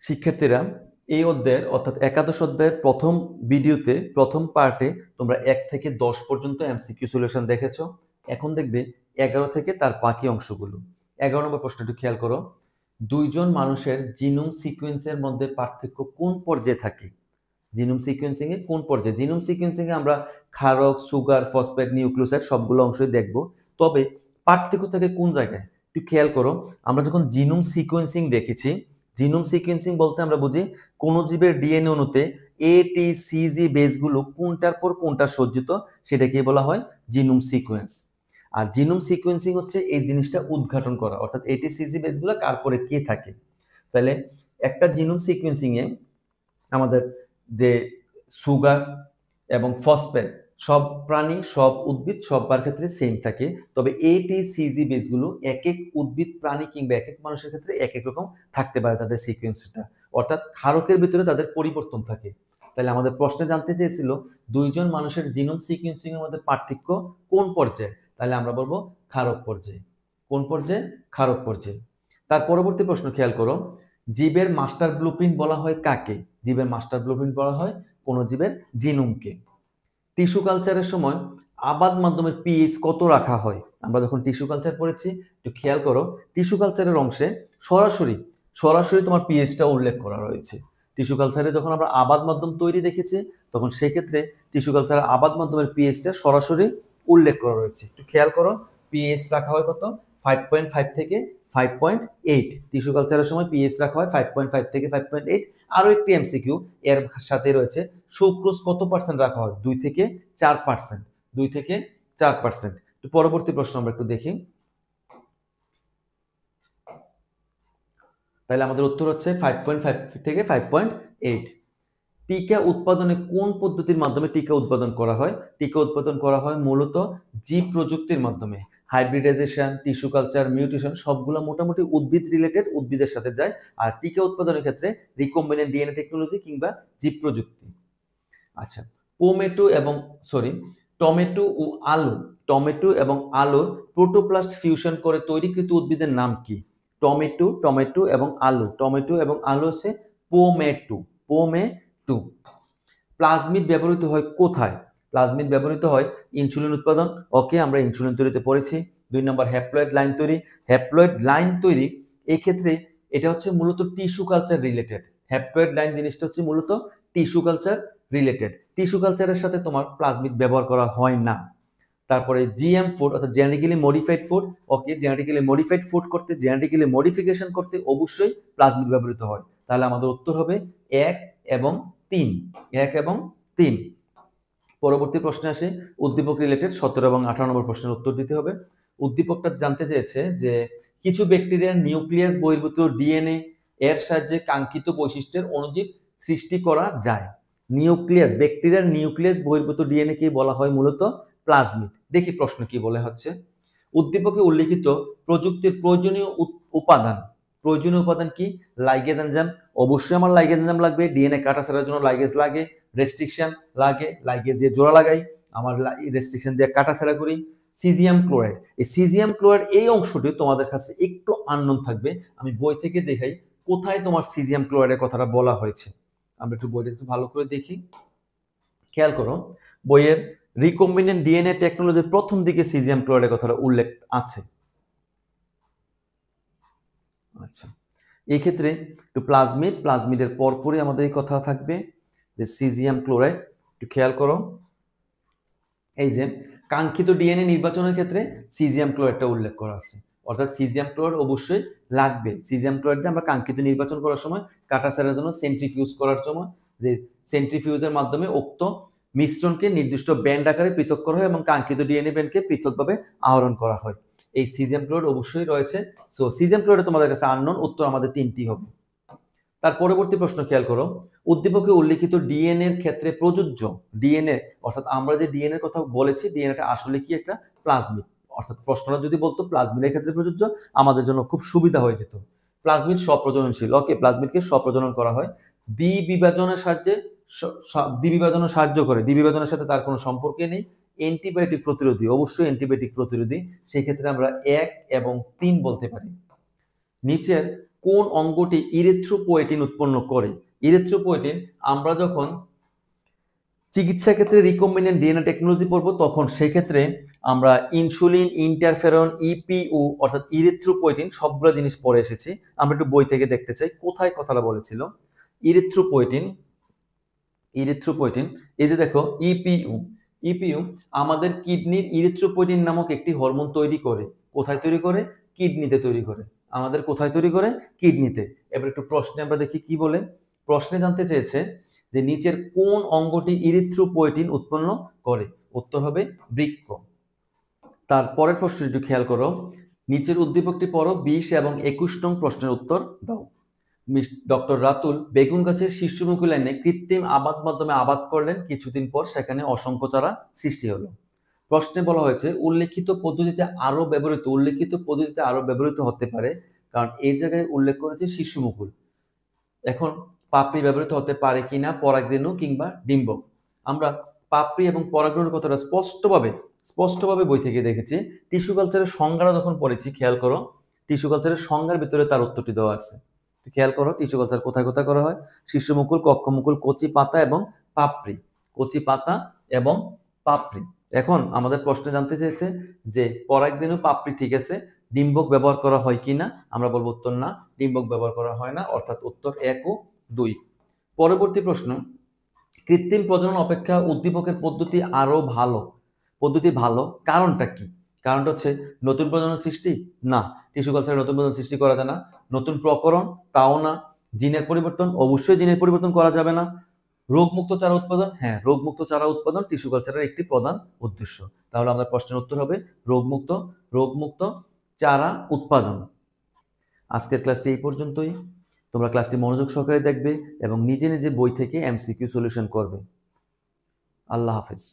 শিক্ষার্থীরা, এই অধ্যায়ের অর্থাৎ একাদশ অধ্যায়ের প্রথম ভিডিওতে প্রথম পার্টে তোমরা 1 থেকে 10 পর্যন্ত এমসিকিউ সলিউশন দেখেছো। এখন দেখবে 11 থেকে তার বাকি অংশগুলো। 11 নম্বর প্রশ্নটি খেয়াল করো। দুইজন মানুষের জিনোম সিকোয়েন্সের মধ্যে পার্থক্য কোন পর্যায়ে থাকে? জিনোম সিকোয়েন্সিং এ কোন পর্যায়ে? জিনোম সিকোয়েন্সিং এ আমরা ক্ষারক, সুগার, ফসফেট, নিউক্লিওসাইড সবগুলো অংশই দেখব। তবে পার্থক্য থাকে কোন জায়গায়? একটু খেয়াল করো। আমরা যখন জিনোম সিকোয়েন্সিং দেখেছি, জিনোম সিকোয়েন্সিং বলতে আমরা বুঝি কোন জীবের ডিএনএ অণুতে এ টি সি জি বেসগুলো কোনটার পর কোনটা সজ্জিত, সেটাকে বলা হয় জিনোম সিকোয়েন্স। আর জিনোম সিকোয়েন্সিং হচ্ছে এই জিনিসটা উদ্ঘাটন করা, অর্থাৎ এটিসিজি বেসগুলো কার পরে কে থাকে। তাহলে একটা জিনোম সিকোয়েন্সিং এ আমাদের যে সুগার এবং ফসফেট সব প্রাণী, সব উদ্ভিদ, সবার ক্ষেত্রে সেম থাকে। তবে এটিসিজি বেসগুলো এক এক উদ্ভিদ, প্রাণী কিংবা এক এক মানুষের ক্ষেত্রে এক এক রকম থাকতে পারে তাদের সিকোয়েন্সটা, অর্থাৎ ক্ষারকের ভিতরে তাদের পরিবর্তন থাকে। তাহলে আমাদের প্রশ্নে জানতে চেয়েছিল দুইজন মানুষের জিনোম সিকোয়েন্সিং এর মধ্যে পার্থক্য কোন পর্যায়ে? তাহলে আমরা বলবো ক্ষারক পর্যায়ে। কোন পর্যায়ে? ক্ষারক পর্যায়ে। তার পরবর্তী প্রশ্ন খেয়াল করো। জীবের মাস্টার ব্লুপ্রিন্ট বলা হয় কাকে? জীবের মাস্টার ব্লুপ্রিন্ট বলা হয় কোন জীবের জিনোমকে। টিস্যু কালচারের সময় আবাদ মাধ্যমের পিএইচ কত রাখা হয়? আমরা যখন টিস্যু কালচার পড়েছি, একটু খেয়াল করো, টিস্যু কালচারের অংশে সরাসরি সরাসরি তোমার পিএইচটা উল্লেখ করা রয়েছে। টিস্যু কালচারে যখন আমরা আবাদ মাধ্যম তৈরি দেখেছি, তখন সেক্ষেত্রে টিস্যু কালচারের আবাদ মাধ্যমের পিএইচটা সরাসরি উল্লেখ করা রয়েছে। একটু খেয়াল করো, পিএইচ রাখা হয় কত? 5.5 থেকে 5.8। টিস্যু কালচারের সময় পিএইচ রাখা হয় 5.5 থেকে 5.8। আরো একটি এমসিকিউ এর সাথে রয়েছে, সুক্রোজ কত পার্সেন্ট রাখা হয়? 2 থেকে 4%। 2 থেকে 4%। তো পরবর্তী প্রশ্ন আমরা একটু দেখি। তাহলে আমাদের উত্তর হচ্ছে 5.5 থেকে 5.8। টিকা উৎপাদনে কোন পদ্ধতির মাধ্যমে টিকা উৎপাদন করা হয়? টিকা উৎপাদন করা হয় মূলত জীব প্রযুক্তির মাধ্যমে। হাইব্রিডাইজেশন, টিস্যু কালচার, মিউটেশন সবগুলো মোটামুটি উদ্ভিদ রিলেটেড, উদ্ভিদের সাথে যায়। আর টিকা উৎপাদনের ক্ষেত্রে রিকম্বিনেন্ট ডিএনএ টেকনোলজি কিংবা জীব প্রযুক্তি। আচ্ছা, টমেটো ও আলু, টমেটো এবং আলুর প্রোটোপ্লাস্ট ফিউশন করে তৈরিকৃত উদ্ভিদের নাম কি? টমেটো এবং আলু, টমেটো এবং আলু হচ্ছে পোমেটো। প্লাজমিড ব্যবহৃত হয় কোথায়? প্লাজমিড ব্যবহৃত হয় ইনসুলিন উৎপাদন। ওকে, আমরা ইনসুলিন তৈরিতে পড়েছি। 2 নম্বর হ্যাপ্লয়েড লাইন তৈরি। হ্যাপ্লয়েড লাইন তৈরি এই ক্ষেত্রে এটা হচ্ছে মূলত tissue culture related. Haploid line জিনিসটা হচ্ছে মূলত টিস্যু কালচার রিলেটেড। টিস্যু কালচারের সাথে তোমার প্লাজমিড ব্যবহার করা হয় না। তারপরে জিএম ফুড অর্থাৎ জেনেটিক্যালি মডিফাইড ফুড। ওকে, জেনেটিক্যালি মডিফাইড ফুড করতে, জেনেটিক্যালি মডিফিকেশন করতে অবশ্যই প্লাজমিড ব্যবহৃত হয়। তাহলে আমাদের উত্তর হবে 1 এবং 3। 1 এবং 3। পরবর্তী প্রশ্নে আসে উদ্দীপক রিলেটেড 17 এবং 18 নম্বর প্রশ্নের উত্তর দিতে হবে। উদ্দীপকটা জানতে চেয়েছে যে কিছু ব্যাকটেরিয়ার নিউক্লিয়াস বহির্ভূত ডিএনএ এর সাহায্যে কাঙ্ক্ষিত বৈশিষ্ট্যের অণুজীব সৃষ্টি করা যায়। নিউক্লিয়াস, ব্যাকটেরিয়ার নিউক্লিয়াস বহির্ভূত ডিএনএ কে বলা হয় মূলত প্লাজমিড। দেখি প্রশ্ন কি বলে হচ্ছে। উদ্দীপকে উল্লেখিত প্রযুক্তির প্রয়োজনীয় উপাদান। প্রয়োজনীয় উপাদান কি? Ligase enzyme. অবশ্যই আমার লাইগেজ এনজাইম লাগবে। ডিএনএ কাটা ছাড়ার জন্য লাইগেজ লাগে। রেস্ট্রিকশন লাগে, লাইগেজ দিয়ে জোড়া লাগাই, আমার রেস্ট্রিকশন দিয়ে কাটা ছাড়া করি। সিজিয়াম ক্লোরাইড, এই সিজিয়াম ক্লোরাইড এই অংশটি তোমাদের কাছে একটু আননোন থাকবে। আমি বই থেকে দেখাই কোথায় তোমার সিজিয়াম ক্লোরাইডের কথাটা বলা হয়েছে। আমরা একটু বইটা একটু ভালো করে দেখি। খেয়াল করো, বইয়ের রিকম্বিনেন্ট ডিএনএ টেকনোলজির প্রথম দিকে সিজিয়াম ক্লোরাইডের কথাটা উল্লেখ আছে। আচ্ছা, এই ক্ষেত্রে একটু প্লাজমিডের পরপরই আমাদের এই কথা থাকবে যে সিজিয়াম ক্লোরাইড। একটু খেয়াল করো, এই যে কাঙ্ক্ষিত ডিএনএ নির্বাচনের ক্ষেত্রে সিজিয়াম ক্লোরাইডটা উল্লেখ করা আছে, অর্থাৎ সিজিয়াম ক্লোরাইড অবশ্যই লাগবে। সিজিয়াম ক্লোরাইড দিয়ে আমরা কাঙ্ক্ষিত নির্বাচন করার সময়, কাটা ছাড়ার জন্য সেন্ট্রিফিউজ করার সময়, যে সেন্ট্রিফিউজের মাধ্যমে উক্ত মিশ্রণকে নির্দিষ্ট ব্যান্ড আকারে পৃথক করা হয় এবং কাঙ্ক্ষিত ডিএনএ ব্যান্ডকে পৃথকভাবে আহরণ করা হয়। এই সিজিয়াম ক্লোরাইড অবশ্যই রয়েছে। সো সিজিয়াম ক্লোরাইড তোমাদের কাছে আননোন, উত্তর আমাদের 3টি হবে। তার পরবর্তী প্রশ্ন খেয়াল করো, উদ্দীপকে উল্লেখিত ডিএনএ এর ক্ষেত্রে প্রযোজ্য ডিএনএ, অর্থাৎ আমরা যে ডিএনএ এর কথা বলেছি, ডিএনএটা আসলে কি? একটা প্লাজমিড। অর্থাৎ প্রশ্নটা যদি বলতো প্লাজমিডের ক্ষেত্রে প্রযোজ্য, আমাদের জন্য খুব সুবিধা হয়ে যেত। প্লাজমিড স্বপ্রজননশীল। ওকে, প্লাজমিডকে স্বপ্রজনন করা হয়। দ্বিবিভাজনের সাহায্যে দ্বিবিভাজনে সাহায্য করে। দ্বিবিভাজনের সাথে তার কোনো সম্পর্কই নেই। অ্যান্টিবায়োটিক প্রতিরোধী, অবশ্যই অ্যান্টিবায়োটিক প্রতিরোধী। সেই ক্ষেত্রে আমরা 1 এবং 3 বলতে পারি। নিচের কোন অঙ্গটি ইরিথ্রোপোয়েটিন উৎপন্ন করে? ইরিথ্রোপোয়েটিন আমরা যখন চিকিৎসা ক্ষেত্রে রিকম্বিনেন্ট ডিএনএ টেকনোলজি পড়বো তখন সেক্ষেত্রে আমরা ইনসুলিন, ইন্টারফেরন, ইপিউ অর্থাৎ ইরিথ্রোপোয়েটিন সবগুলো জিনিস পড়ে এসেছি। আমরা একটু বই থেকে দেখতে চাই কোথায় কথাটা বলেছিল। ইরিথ্রোপোয়েটিন এই যে দেখো ইপিউ আমাদের কিডনির ইরিথ্রোপোয়েটিন নামক একটি হরমোন তৈরি করে। কোথায় তৈরি করে? কিডনিতে তৈরি করে। আমাদের কোথায় তৈরি করে? কিডনিতে। এবার একটু প্রশ্নে আমরা দেখি কি বলে। প্রশ্নে জানতে চেয়েছে যে নিচের কোন অঙ্গটি ইরিথ্রোপোয়েটিন উৎপন্ন করে? উত্তর হবে বৃক্ক। তারপরের প্রশ্ন একটু খেয়াল করো, নিচের উদ্দীপকটি পড়ো, 20 এবং 21 নং প্রশ্নের উত্তর দাও। ডক্টর রাতুল বেগুন গাছের শীর্ষমুখী লাইনে কৃত্রিম আবাদ মাধ্যমে আবাদ করলেন, কিছুদিন পর সেখানে অসংখ্য চারা সৃষ্টি হলো। প্রশ্নে বলা হয়েছে উল্লেখিত পদ্ধতিতে আরো ব্যবহৃত হতে পারে, কারণ এই জায়গায় উল্লেখ করেছে শীর্ষমুকুল। এখন পাপড়ি ব্যবহৃত হতে পারে কিনা পরাগরেণু কিংবা ডিম্বক। আমরা পাপড়ি এবং পরাগরেণুর কথাটা স্পষ্টভাবে বই থেকে দেখেছি। টিস্যু কালচারের সংজ্ঞাটা যখন পড়েছি, খেয়াল করো টিস্যু কালচারের সংজ্ঞার ভিতরে তার উত্তরটি দেওয়া আছে। খেয়াল করো টিস্যু কালচার কোথায় কোথায় করা হয়। শীর্ষমুকুল, কক্ষমুকুল, কচি পাতা এবং পাপড়ি। এখন আমাদের প্রশ্নে জানতে চেয়েছে যে পরাগরেণু, পাপড়ি ঠিক আছে, ডিম্বক ব্যবহার করা হয় কিনা? আমরা বলবো উত্তর না, ডিম্বক ব্যবহার করা হয় না, অর্থাৎ উত্তর 1 ও 2। পরবর্তী প্রশ্ন, কৃত্রিম প্রজনন অপেক্ষা উদ্দীপকের পদ্ধতি ভালো, কারণটা কি? কারণটা হচ্ছে নতুন প্রজনন সৃষ্টি? না, টিস্যু কালচারে নতুন প্রজনন সৃষ্টি করা যায় না। নতুন প্রকরণ? তাও না। জিনের পরিবর্তন? অবশ্যই জিনের পরিবর্তন করা যাবে না। রোগমুক্ত চারা উৎপাদন? হ্যাঁ, রোগমুক্ত চারা উৎপাদন টিস্যু কালচারের একটি প্রধান উদ্দেশ্য। তাহলে আমাদের প্রশ্নের উত্তর হবে রোগমুক্ত চারা উৎপাদন। আজকের ক্লাসটি এই পর্যন্তই। তোমরা ক্লাসটি মনোযোগ সহকারে দেখবে এবং নিজে নিজে বই থেকে এমসিকিউ সলিউশন করবে। আল্লাহ হাফেজ।